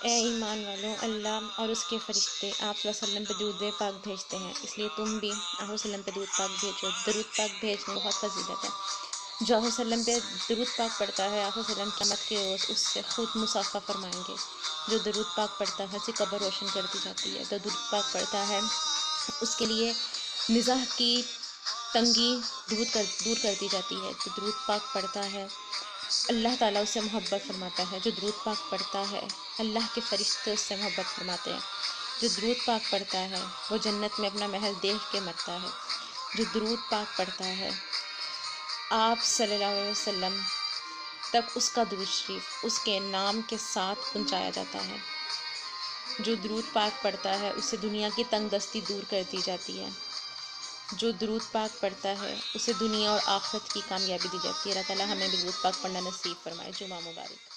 اے ایمان والوں، اللہ اور اس کے فرشتے آپ صلی اللہ علیہ وسلم پہ درود پاک بھیجتے ہیں، اس لیے تم بھی آپ صلی اللہ علیہ وسلم پہ درود پاک بھیجو۔ درود پاک بھیجنے بہت فضیلت ہے۔ جو آپ صلی اللہ علیہ وسلم پہ درود پاک پڑھتا ہے، آپ صلی اللہ علیہ وسلم قیامت کے روز اس سے خود مصافحہ فرمائیں گے۔ جو درود پاک پڑھتا ہے اس کی قبر روشن کر دی جاتی ہے۔ جو درود پاک پڑھتا ہے اس کے لیے مزاح کی تنگی دور کر دی جاتی ہے۔ جو درود پاک پڑھتا ہے اللہ تعالیٰ اس سے محبت فرماتا ہے۔ جو درود پاک پڑھتا ہے اللہ کے فرشتے اس سے محبت فرماتے ہیں۔ جو درود پاک پڑھتا ہے وہ جنت میں اپنا محل دیکھ کے مرتا ہے۔ جو درود پاک پڑھتا ہے آپ صلی اللہ علیہ وسلم تک اس کا درود شریف اس کے نام کے ساتھ پہنچایا جاتا ہے۔ جو درود پاک پڑھتا ہے اسے دنیا کی تنگ دستی دور کر دی جاتی ہے۔ جو درود پاک پڑھتا ہے اسے دنیا اور آخرت کی کامیابی دی جاتی ہے۔ اللہ تعالیٰ ہمیں بھی درود پاک پڑھنا نصیب فرمائے۔ جمعہ مبارک۔